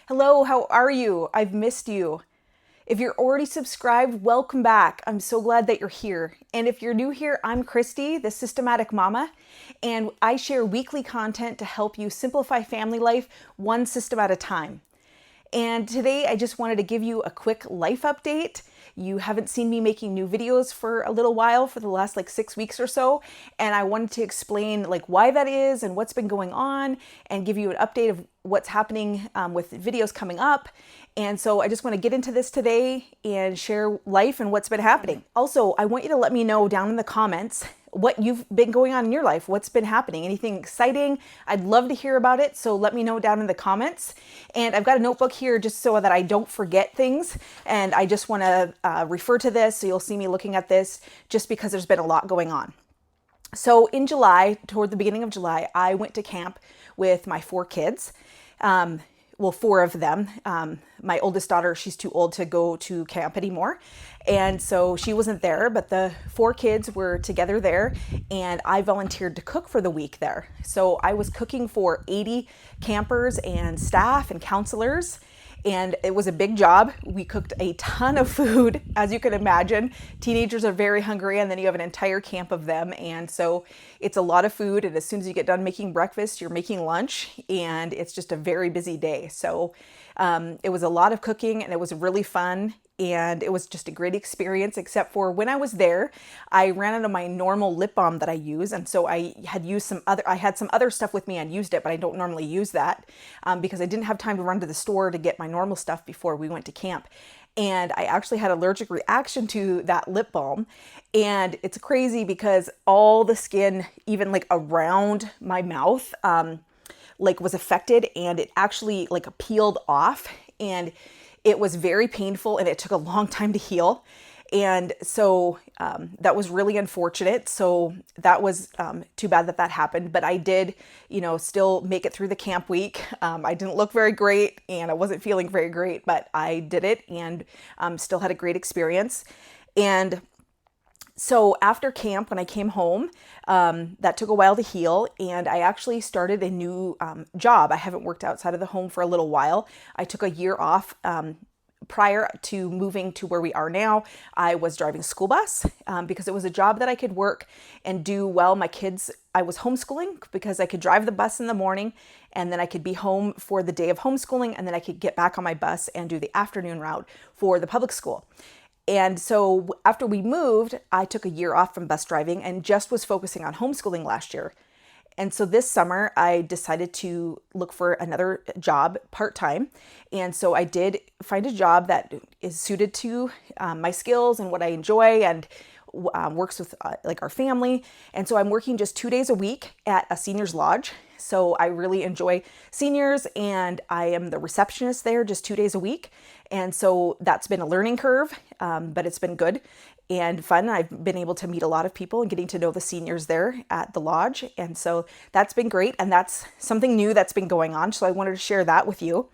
Hello, how are you? I've missed you. If you're already subscribed, welcome back. I'm so glad that you're here. And if you're new here, I'm Christy, the Systematic Mama, and I share weekly content to help you simplify family life one system at a time. And today I just wanted to give you a quick life update. You haven't seen me making new videos for a little while, for the last 6 weeks or so, and I wanted to explain why that is and what's been going on and give you an update of what's happening with videos coming up. And so I just want to get into this today and share life and what's been happening. Also, I want you to let me know down in the comments what you've been going on in your life, what's been happening, anything exciting. I'd love to hear about it, so let me know down in the comments. And I've got a notebook here just so that I don't forget things, and I just want to refer to this, so you'll see me looking at this just because there's been a lot going on. So in July, toward the beginning of July, I went to camp with my 4 kids. Well, 4 of them. My oldest daughter, she's too old to go to camp anymore. And so she wasn't there, but the 4 kids were together there, and I volunteered to cook for the week there. So I was cooking for 80 campers and staff and counselors, and it was a big job. We cooked a ton of food, as you can imagine. Teenagers are very hungry, and then you have an entire camp of them, and so it's a lot of food, and as soon as you get done making breakfast, you're making lunch, and it's just a very busy day. So it was a lot of cooking, and it was really fun, and it was just a great experience, except for when I was there, I ran out of my normal lip balm that I use, and so I had some other stuff with me and used it, but I don't normally use that because I didn't have time to run to the store to get my normal stuff before we went to camp. And I actually had an allergic reaction to that lip balm, and it's crazy because all the skin, even around my mouth, was affected, and it actually peeled off, and it was very painful, and it took a long time to heal. And so that was really unfortunate. So that was too bad that happened. But I did, still make it through the camp week. I didn't look very great, and I wasn't feeling very great, but I did it, and still had a great experience. And so after camp, when I came home, that took a while to heal, and I actually started a new job. I haven't worked outside of the home for a little while. I took a year off. Prior to moving to where we are now, I was driving a school bus because it was a job that I could work and do well. My kids, I was homeschooling because I could drive the bus in the morning, and then I could be home for the day of homeschooling, and then I could get back on my bus and do the afternoon route for the public school. And so after we moved, I took a year off from bus driving and just was focusing on homeschooling last year. And so this summer, I decided to look for another job part-time. And so I did find a job that is suited to my skills and what I enjoy, and works with our family. And so I'm working just 2 days a week at a seniors lodge. So I really enjoy seniors, and I am the receptionist there just 2 days a week. And so that's been a learning curve, but it's been good and fun. I've been able to meet a lot of people and getting to know the seniors there at the lodge. And so that's been great. And that's something new that's been going on. So I wanted to share that with you.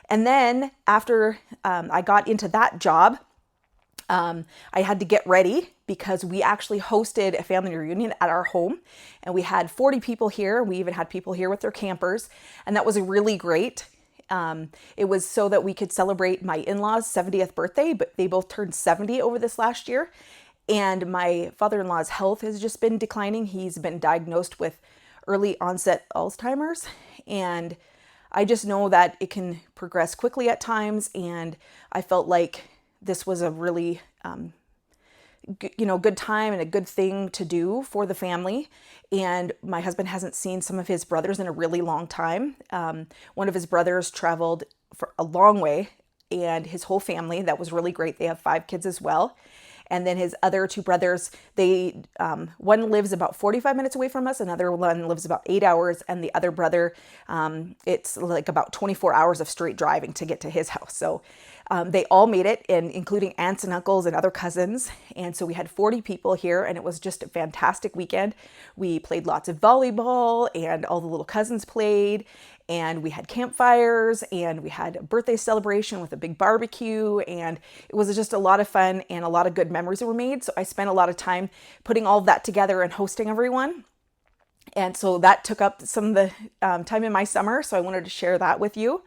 And then after I got into that job, I had to get ready because we actually hosted a family reunion at our home, and we had 40 people here. We even had people here with their campers, and that was really great. It was so that we could celebrate my in-laws' 70th birthday, but they both turned 70 over this last year. And my father-in-law's health has just been declining. He's been diagnosed with early onset Alzheimer's, and I just know that it can progress quickly at times, and I felt like this was a really good time and a good thing to do for the family. And my husband hasn't seen some of his brothers in a really long time. One of his brothers traveled for a long way, and his whole family, that was really great. They have 5 kids as well. And then his other 2 brothers, one lives about 45 minutes away from us, another one lives about 8 hours, and the other brother, it's about 24 hours of straight driving to get to his house. So they all made it, and including aunts and uncles and other cousins. And so we had 40 people here, and it was just a fantastic weekend. We played lots of volleyball, and all the little cousins played, and we had campfires, and we had a birthday celebration with a big barbecue, and it was just a lot of fun, and a lot of good memories were made. So I spent a lot of time putting all of that together and hosting everyone. And so that took up some of the time in my summer, so I wanted to share that with you.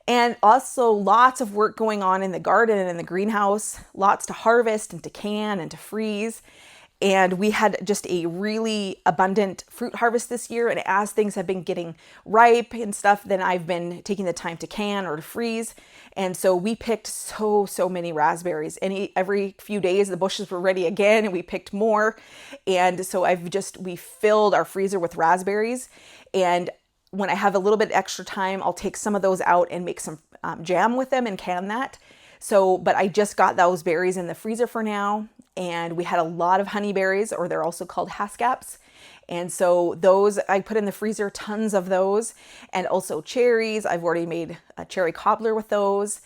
And also lots of work going on in the garden and in the greenhouse, lots to harvest and to can and to freeze. And we had just a really abundant fruit harvest this year. And as things have been getting ripe and stuff, then I've been taking the time to can or to freeze. And so we picked so many raspberries. And every few days, the bushes were ready again and we picked more. And so we filled our freezer with raspberries. And when I have a little bit extra time, I'll take some of those out and make some jam with them and can that. So, but I just got those berries in the freezer for now. And we had a lot of honeyberries, or they're also called haskaps. And so those I put in the freezer, tons of those. And also cherries. I've already made a cherry cobbler with those.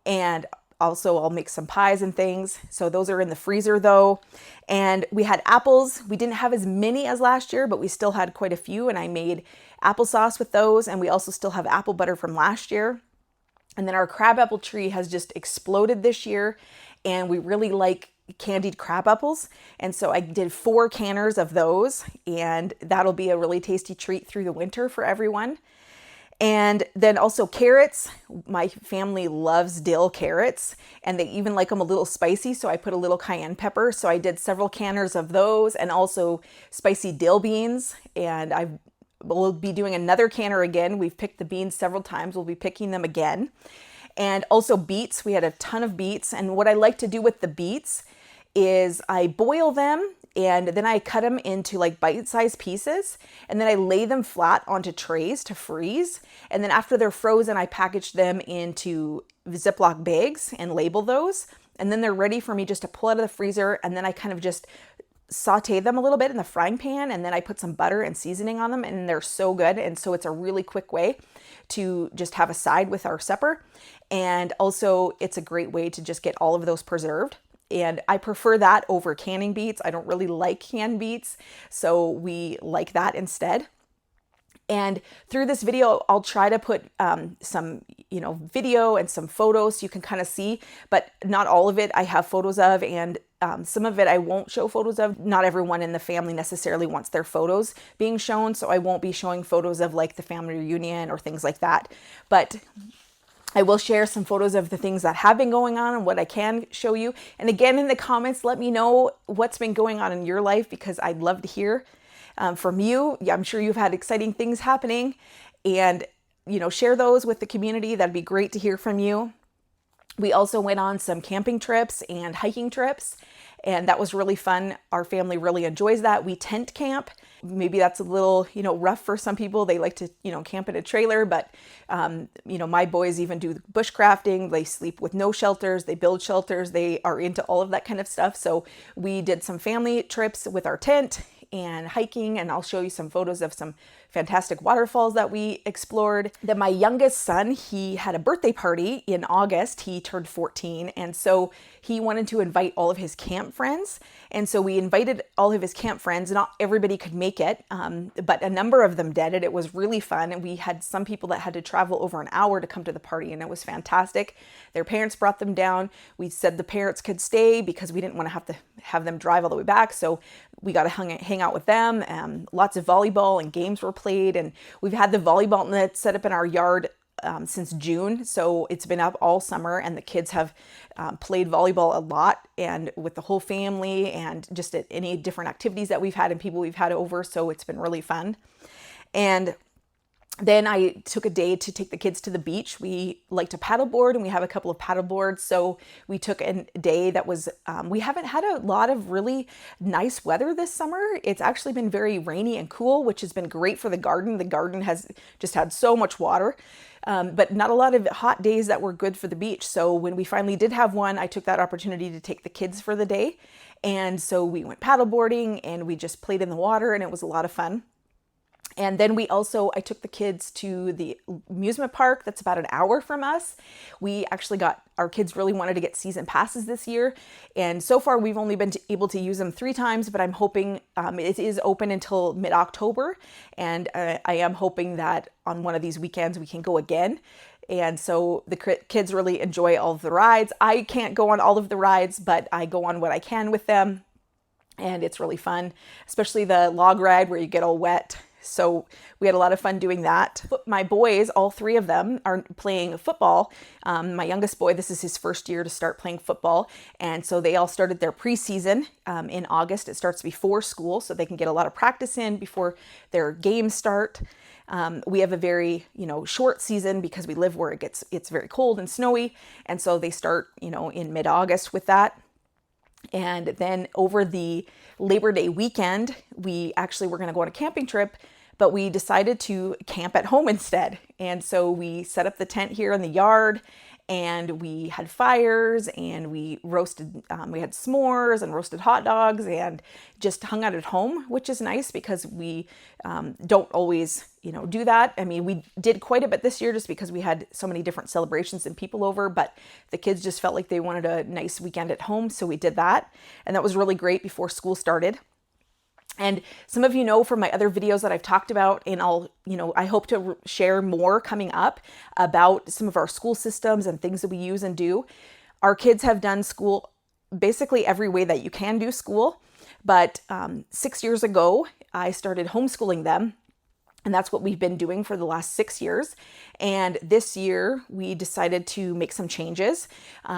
And also I'll make some pies and things. So those are in the freezer though. And we had apples. We didn't have as many as last year, but we still had quite a few. And I made applesauce with those. And we also still have apple butter from last year. And then our crabapple tree has just exploded this year. And we really like candied crab apples. And so I did 4 canners of those. And that'll be a really tasty treat through the winter for everyone. And then also carrots. My family loves dill carrots and they even like them a little spicy. So I put a little cayenne pepper. So I did several canners of those and also spicy dill beans. And we'll be doing another canner again. We've picked the beans several times. We'll be picking them again. And also beets. We had a ton of beets. And what I like to do with the beets is I boil them and then I cut them into like bite-sized pieces and then I lay them flat onto trays to freeze. And then after they're frozen, I package them into Ziploc bags and label those. And then they're ready for me just to pull out of the freezer. And then I kind of just saute them a little bit in the frying pan and then I put some butter and seasoning on them and they're so good. And so it's a really quick way to just have a side with our supper. And also it's a great way to just get all of those preserved. And I prefer that over canning beets. I don't really like canned beets, so we like that instead. And through this video, I'll try to put some, video and some photos so you can kind of see, but not all of it I have photos of, and some of it I won't show photos of. Not everyone in the family necessarily wants their photos being shown, so I won't be showing photos of like the family reunion or things like that. But I will share some photos of the things that have been going on and what I can show you. And again, in the comments, let me know what's been going on in your life because I'd love to hear from you. Yeah, I'm sure you've had exciting things happening and, share those with the community. That'd be great to hear from you. We also went on some camping trips and hiking trips, and that was really fun. Our family really enjoys that. We tent camp. Maybe that's a little, rough for some people. They like to, camp in a trailer, but, my boys even do bushcrafting. They sleep with no shelters. They build shelters. They are into all of that kind of stuff. So we did some family trips with our tent and hiking, and I'll show you some photos of some fantastic waterfalls that we explored. Then my youngest son, he had a birthday party in August. He turned 14, and so he wanted to invite all of his camp friends. And so we invited all of his camp friends. Not everybody could make it, but a number of them did. It was really fun. And we had some people that had to travel over an hour to come to the party, and it was fantastic. Their parents brought them down. We said the parents could stay because we didn't want to have them drive all the way back. So we got to hang out with them. Lots of volleyball and games were played. And we've had the volleyball net set up in our yard since June. So it's been up all summer, and the kids have played volleyball a lot and with the whole family and just at any different activities that we've had and people we've had over. So it's been really fun. And then I took a day to take the kids to the beach. We like to paddleboard, and we have a couple of paddle boards. So we took a day that was, we haven't had a lot of really nice weather this summer. It's actually been very rainy and cool, which has been great for the garden. The garden has just had so much water, but not a lot of hot days that were good for the beach. So when we finally did have one, I took that opportunity to take the kids for the day. And so we went paddleboarding and we just played in the water, and it was a lot of fun. And then I took the kids to the amusement park that's about an hour from us. We actually our kids really wanted to get season passes this year. And so far we've only been able to use them 3 times, but I'm hoping it is open until mid-October. And I am hoping that on one of these weekends we can go again. And so the kids really enjoy all of the rides. I can't go on all of the rides, but I go on what I can with them. And it's really fun, especially the log ride where you get all wet. So we had a lot of fun doing that. My boys, all three of them, are playing football. My youngest boy, this is his first year to start playing football. And so they all started their preseason in August. It starts before school, so they can get a lot of practice in before their games start. We have a very, short season because we live where it's very cold and snowy. And so they start, in mid-August with that. And then over the Labor Day weekend, we actually were going to go on a camping trip, but we decided to camp at home instead. And so we set up the tent here in the yard, and we had fires, and we roasted, we had s'mores and roasted hot dogs, and just hung out at home, which is nice because we don't always, do that. I mean, we did quite a bit this year just because we had so many different celebrations and people over, but the kids just felt like they wanted a nice weekend at home, so we did that. And that was really great before school started. And some of you know from my other videos that I've talked about, and I hope to share more coming up about some of our school systems and things that we use and do. Our kids have done school basically every way that you can do school, but 6 years ago, I started homeschooling them. And that's what we've been doing for the last 6 years. And this year, we decided to make some changes.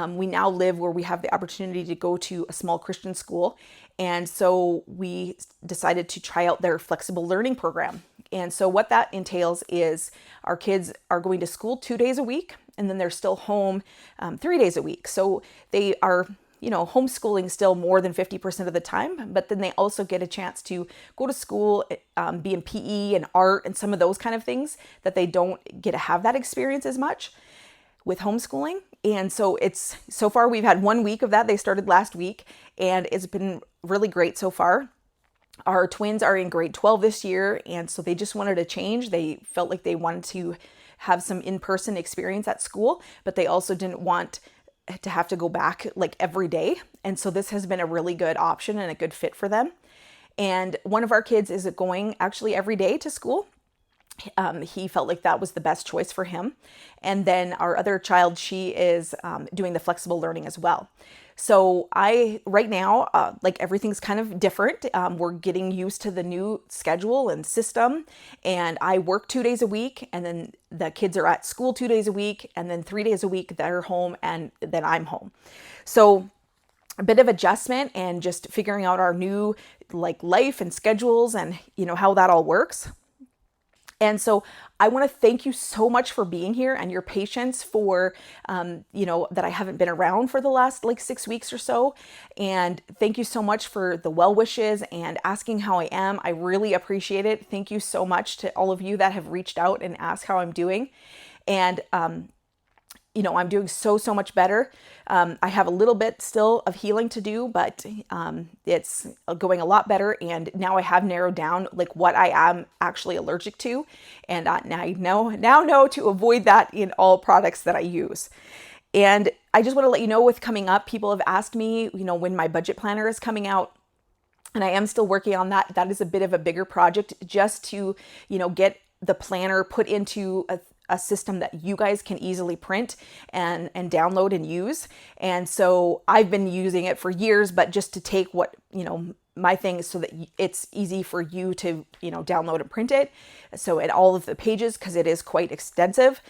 We now live where we have the opportunity to go to a small Christian school. And so we decided to try out their flexible learning program. And so what that entails is our kids are going to school 2 days a week, and then they're still home 3 days a week. So they are homeschooling still more than 50% of the time, but then they also get a chance to go to school, be in PE and art and some of those kind of things that they don't get to have that experience as much with homeschooling. And so so far we've had 1 week of that. They started last week, and it's been really great so far. Our twins are in grade 12 this year, and so they just wanted a change. They felt like they wanted to have some in-person experience at school, but they also didn't want to have to go back like every day. And so this has been a really good option and a good fit for them. And one of our kids is going actually every day to school. He felt like that was the best choice for him. And then our other child, she is doing the flexible learning as well. So right now, like everything's kind of different. We're getting used to the new schedule and system. And I work 2 days a week, and then the kids are at school 2 days a week, and then 3 days a week they're home, and then I'm home. So a bit of adjustment and just figuring out our new life and schedules and how that all works. And so I want to thank you so much for being here and your patience for, that I haven't been around for the last 6 weeks or so. And thank you so much for the well wishes and asking how I am. I really appreciate it. Thank you so much to all of you that have reached out and asked how I'm doing. And, I'm doing so much better. I have a little bit still of healing to do, but it's going a lot better. And now I have narrowed down what I am actually allergic to. And I now know to avoid that in all products that I use. And I just want to let you know with coming up, people have asked me, when my budget planner is coming out. And I am still working on that. That is a bit of a bigger project just to, get the planner put into a system that you guys can easily print and download and use. And so I've been using it for years, but just to take what, my thing is so that it's easy for you to, download and print it. So at all of the pages, because it is quite extensive.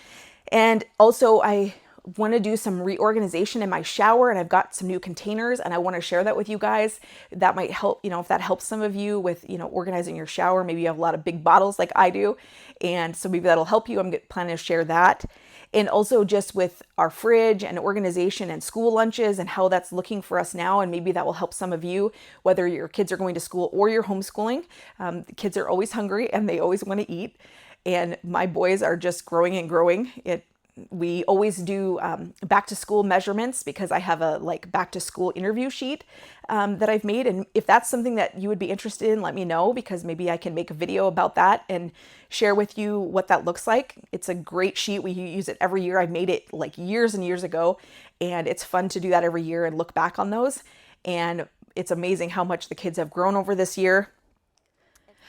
And also I want to do some reorganization in my shower, and I've got some new containers, and I want to share that with you guys. That might help, if that helps some of you with, organizing your shower. Maybe you have a lot of big bottles like I do. And so maybe that'll help you. I'm planning to share that. And also just with our fridge and organization and school lunches and how that's looking for us now. And maybe that will help some of you, whether your kids are going to school or you're homeschooling. The kids are always hungry and they always want to eat. And my boys are just growing and growing. We always do back to school measurements because I have a back to school interview sheet that I've made. And if that's something that you would be interested in, let me know, because maybe I can make a video about that and share with you what that looks like. It's a great sheet. We use it every year. I made it years and years ago, and it's fun to do that every year and look back on those. And it's amazing how much the kids have grown over this year.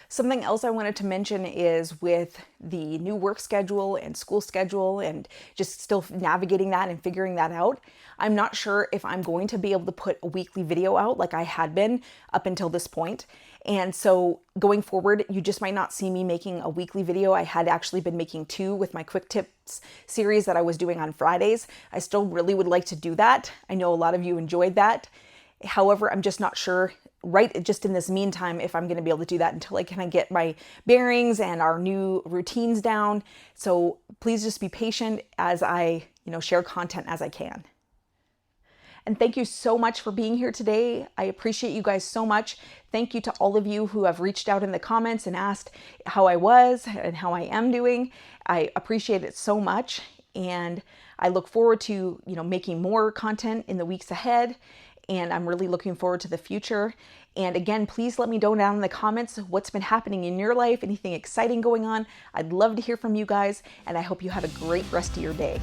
Something else I wanted to mention is with the new work schedule and school schedule and just still navigating that and figuring that out. I'm not sure if I'm going to be able to put a weekly video out like I had been up until this point. And so going forward, you just might not see me making a weekly video. I had actually been making 2 with my quick tips series that I was doing on Fridays. I still really would like to do that. I know a lot of you enjoyed that. However, I'm just not sure right just in this meantime if I'm going to be able to do that until I kind of get my bearings and our new routines down. So please just be patient as I, share content as I can. And thank you so much for being here today. I appreciate you guys so much. Thank you to all of you who have reached out in the comments and asked how I was and how I am doing. I appreciate it so much. And I look forward to, making more content in the weeks ahead. And I'm really looking forward to the future. And again, please let me know down in the comments what's been happening in your life, anything exciting going on. I'd love to hear from you guys, and I hope you have a great rest of your day.